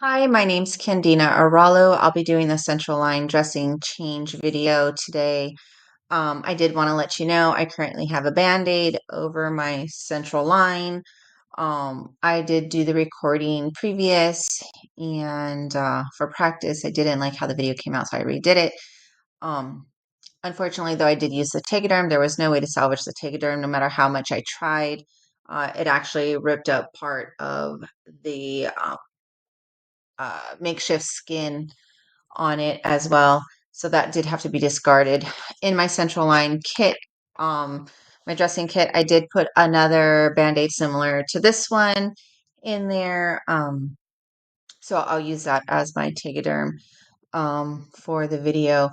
Hi, my name's Candina Aralo. I'll be doing the central line dressing change video today. I did want to let you know I currently have a Band-Aid over my central line. I did do the recording previous, and for practice, I didn't like how the video came out, so I redid it. Um, Unfortunately, though, I did use the Tegaderm. There was no way to salvage the Tegaderm, no matter how much I tried. It actually ripped up part of the makeshift skin on it as well. So that did have to be discarded. In my central line kit, um, my dressing kit, I did put another Band-Aid similar to this one in there. So I'll use that as my Tegaderm for the video.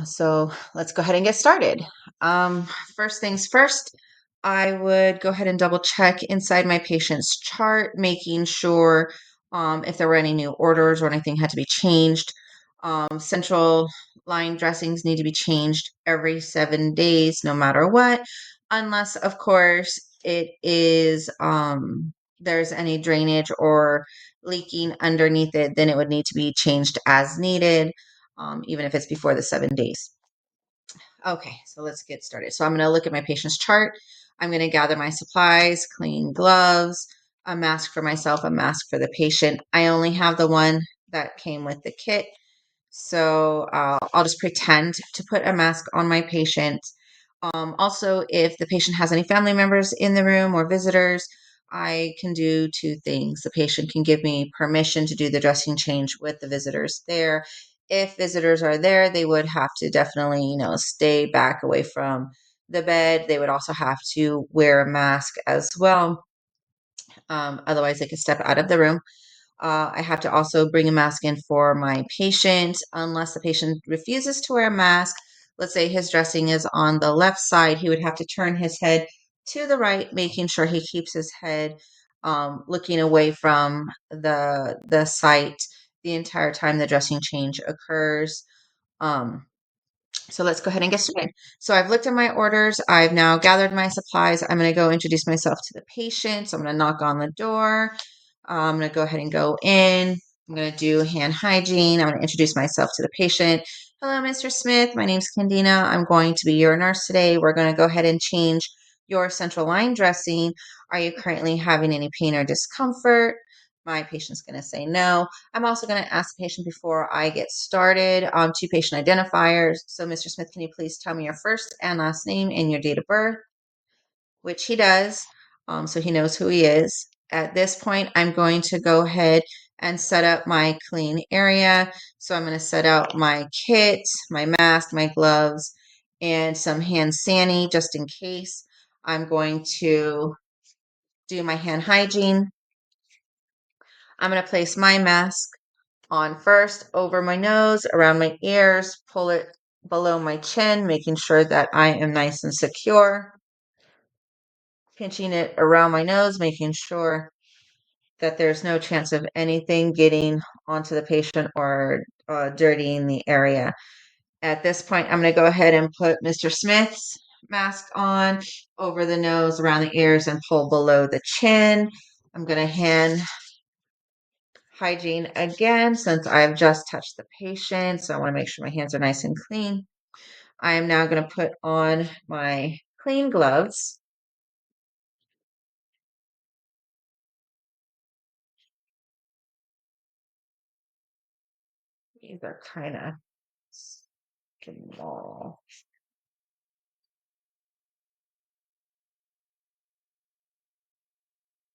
So let's go ahead and get started. First things first, I would go ahead and double check inside my patient's chart, making sure if there were any new orders or anything had to be changed. Central line dressings need to be changed every 7 days, no matter what, unless, of course, it is there's any drainage or leaking underneath it, then it would need to be changed as needed, even if it's before the 7 days. Okay, so let's get started. So I'm going to look at my patient's chart. I'm going to gather my supplies, clean gloves, a mask for myself, a mask for the patient. I only have the one that came with the kit. So I'll just pretend to put a mask on my patient. Also, if the patient has any family members in the room or visitors, I can do two things. The patient can give me permission to do the dressing change with the visitors there. If visitors are there, they would have to definitely, stay back away from the bed. They would also have to wear a mask as well. Otherwise, they could step out of the room. I have to also bring a mask in for my patient unless the patient refuses to wear a mask. Let's say his dressing is on the left side, he would have to turn his head to the right, making sure he keeps his head looking away from the site the entire time the dressing change occurs. Um, so let's go ahead and get started. So I've looked at my orders. I've now gathered my supplies. I'm going to go introduce myself to the patient. So I'm going to knock on the door. I'm going to go ahead and go in. I'm going to do hand hygiene. I'm going to introduce myself to the patient. Hello, Mr. Smith. My name's Candina. I'm going to be your nurse today. We're going to go ahead and change your central line dressing. Are you currently having any pain or discomfort? My patient's going to say no. I'm also going to ask the patient before I get started, two patient identifiers. So, Mr. Smith, can you please tell me your first and last name and your date of birth? Which he does, so he knows who he is. At this point, I'm going to go ahead and set up my clean area. So I'm going to set out my kit, my mask, my gloves, and some hand sani just in case. I'm going to do my hand hygiene. I'm going to place my mask on first over my nose, around my ears, pull it below my chin, making sure that I am nice and secure. Pinching it around my nose, making sure that there's no chance of anything getting onto the patient or dirtying the area. At this point, I'm going to go ahead and put Mr. Smith's mask on over the nose, around the ears, and pull below the chin. I'm going to hand hygiene again since I've just touched the patient. So I want to make sure my hands are nice and clean. I am now going to put on my clean gloves. These are kind of small.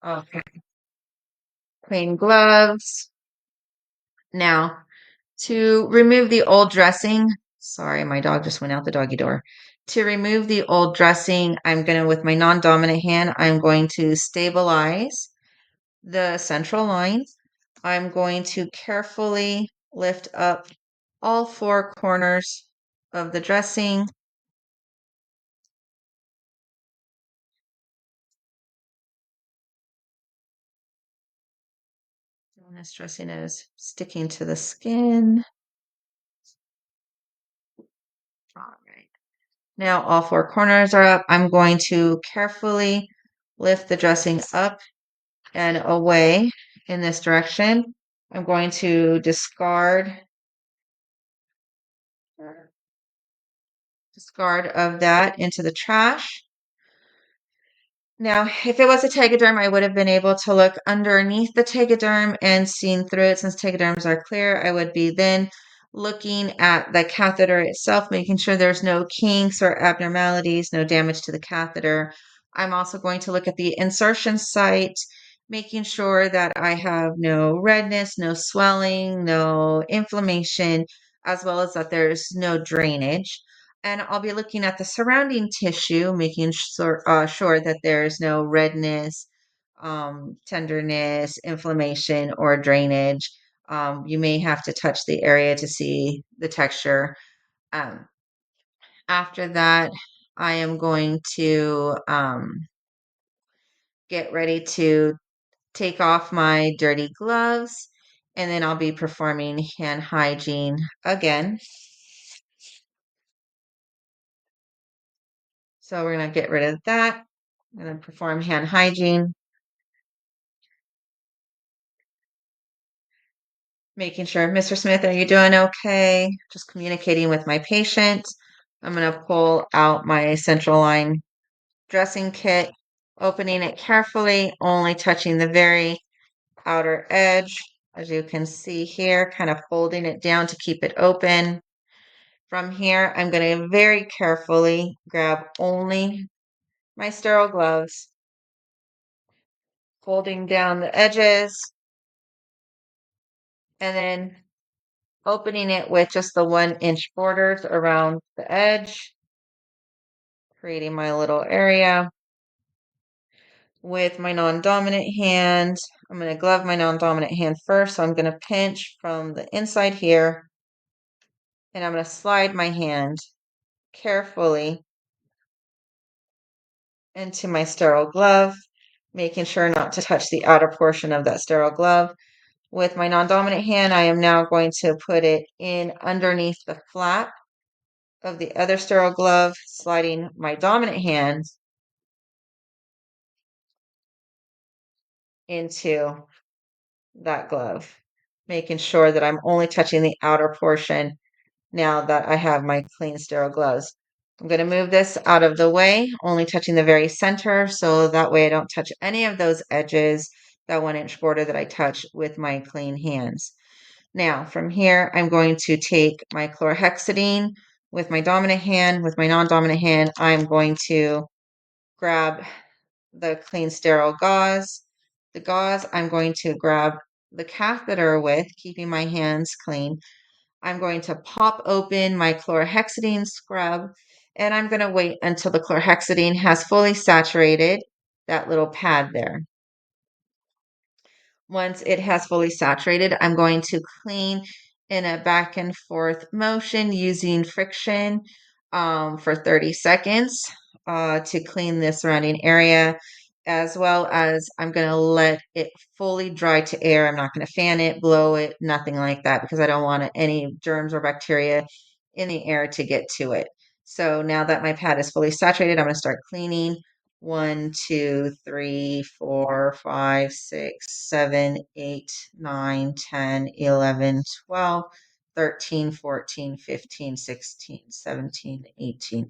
Okay, clean gloves. Now, to remove the old dressing, sorry, my dog just went out the doggy door. To remove the old dressing, I'm going to, with my non-dominant hand, I'm going to stabilize the central line. I'm going to carefully lift up all four corners of the dressing. And this dressing is sticking to the skin. All right. Now all four corners are up. I'm going to carefully lift the dressing up and away in this direction. I'm going to discard of that into the trash. Now, if it was a tegaderm, I would have been able to look underneath the tegaderm and seen through it. Since tegaderms are clear, I would be then looking at the catheter itself, making sure there's no kinks or abnormalities, no damage to the catheter. I'm also going to look at the insertion site, making sure that I have no redness, no swelling, no inflammation, as well as that there's no drainage. And I'll be looking at the surrounding tissue, making sure that there's no redness, tenderness, inflammation, or drainage. You may have to touch the area to see the texture. Um, After that, I am going to get ready to take off my dirty gloves, and then I'll be performing hand hygiene again. So we're going to get rid of that. I'm going to perform hand hygiene, making sure, Mr. Smith, are you doing okay? Just communicating with my patient. I'm going to pull out my central line dressing kit, opening it carefully, only touching the very outer edge, as you can see here, kind of folding it down to keep it open. From here, I'm going to very carefully grab only my sterile gloves, folding down the edges, and then opening it with just the 1-inch borders around the edge, creating my little area. With my non-dominant hand, I'm going to glove my non-dominant hand first. So I'm going to pinch from the inside here, and I'm going to slide my hand carefully into my sterile glove, making sure not to touch the outer portion of that sterile glove. With my non-dominant hand, I am now going to put it in underneath the flap of the other sterile glove, sliding my dominant hand into that glove, making sure that I'm only touching the outer portion now that I have my clean sterile gloves. I'm going to move this out of the way, only touching the very center, so that way I don't touch any of those edges, that 1-inch border that I touch with my clean hands. Now, from here, I'm going to take my chlorhexidine with my dominant hand. With my non-dominant hand, I'm going to grab the clean sterile gauze. The gauze I'm going to grab the catheter with, keeping my hands clean. I'm going to pop open my chlorhexidine scrub, and I'm going to wait until the chlorhexidine has fully saturated that little pad there. Once it has fully saturated, I'm going to clean in a back and forth motion using friction for 30 seconds to clean the surrounding area, as well as I'm going to let it fully dry to air. I'm not going to fan it, blow it, nothing like that, because I don't want any germs or bacteria in the air to get to it. So now that my pad is fully saturated, I'm going to start cleaning. 1, 2, 3, 4, 5, 6, 7, 8, 9, 10, 11, 12, 13, 14, 15, 16, 17, 18,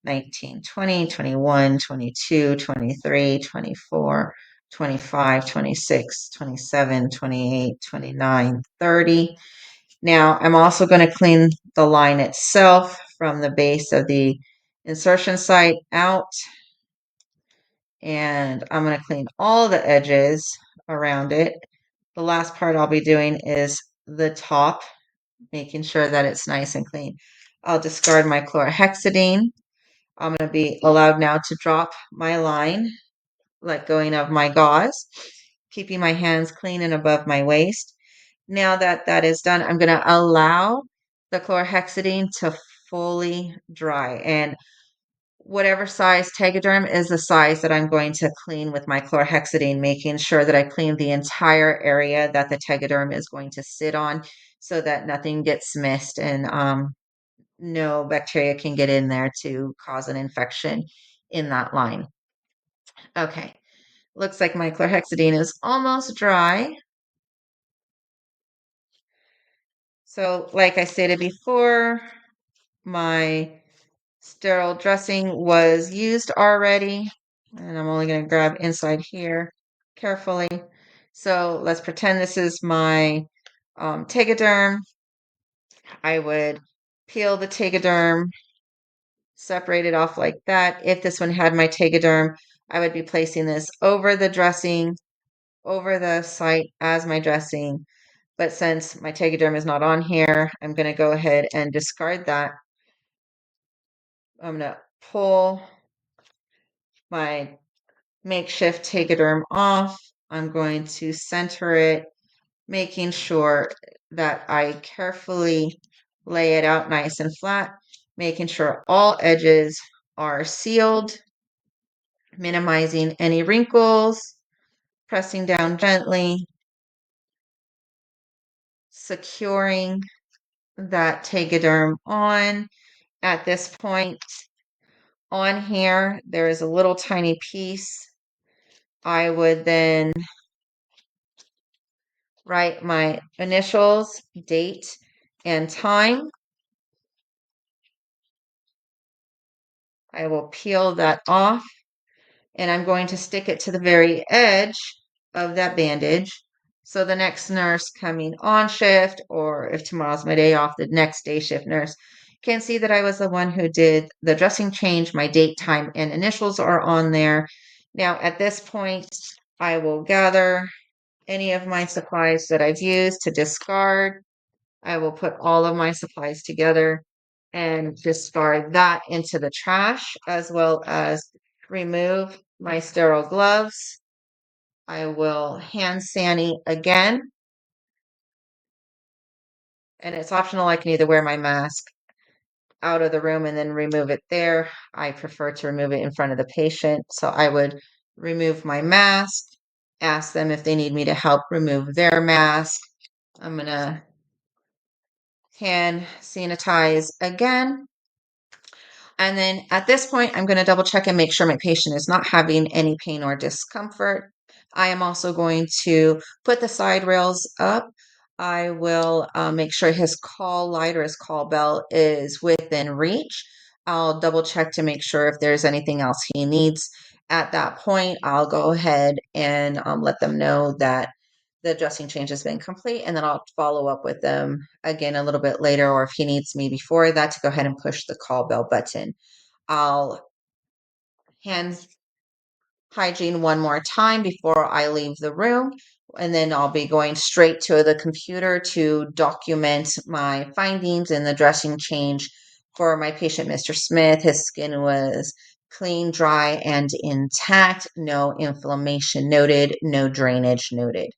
19, 20, 21, 22, 23, 24, 25, 26, 27, 28, 29, 30. Now, I'm also going to clean the line itself from the base of the insertion site out, and I'm going to clean all the edges around it. The last part I'll be doing is the top, making sure that it's nice and clean. I'll discard my chlorhexidine. I'm going to be allowed now to drop my line, let going of my gauze, keeping my hands clean and above my waist. Now that that is done, I'm going to allow the chlorhexidine to fully dry. And whatever size tegaderm is the size that I'm going to clean with my chlorhexidine, making sure that I clean the entire area that the tegaderm is going to sit on so that nothing gets missed and no bacteria can get in there to cause an infection in that line. Okay, looks like my chlorhexidine is almost dry. So, like I stated before, my sterile dressing was used already, and I'm only going to grab inside here carefully. So let's pretend this is my Tegaderm. I would peel the Tegaderm, separate it off like that. If this one had my Tegaderm, I would be placing this over the dressing, over the site as my dressing. But since my Tegaderm is not on here, I'm going to go ahead and discard that. I'm going to pull my makeshift Tegaderm off. I'm going to center it, making sure that I carefully lay it out nice and flat, making sure all edges are sealed, minimizing any wrinkles, pressing down gently, securing that Tegaderm on. At this point on here, there is a little tiny piece. I would then write my initials, date, and time. I will peel that off, and I'm going to stick it to the very edge of that bandage. So the next nurse coming on shift, or if tomorrow's my day off, the next day shift nurse can see that I was the one who did the dressing change. My date, time, and initials are on there. Now, at this point, I will gather any of my supplies that I've used to discard. I will put all of my supplies together and discard that into the trash, as well as remove my sterile gloves. I will hand sani again, and it's optional. I can either wear my mask out of the room and then remove it there. I prefer to remove it in front of the patient. So I would remove my mask, ask them if they need me to help remove their mask. I'm going to hand sanitize again. And then at this point, I'm going to double check and make sure my patient is not having any pain or discomfort. I am also going to put the side rails up. I will make sure his call light or his call bell is within reach. I'll double check to make sure if there's anything else he needs. At that point, I'll go ahead and let them know that the dressing change has been complete, and then I'll follow up with them again a little bit later, or if he needs me before that, to go ahead and push the call bell button. I'll hand hygiene one more time before I leave the room, and then I'll be going straight to the computer to document my findings in the dressing change for my patient, Mr. Smith. His skin was clean, dry, and intact. No inflammation noted, no drainage noted.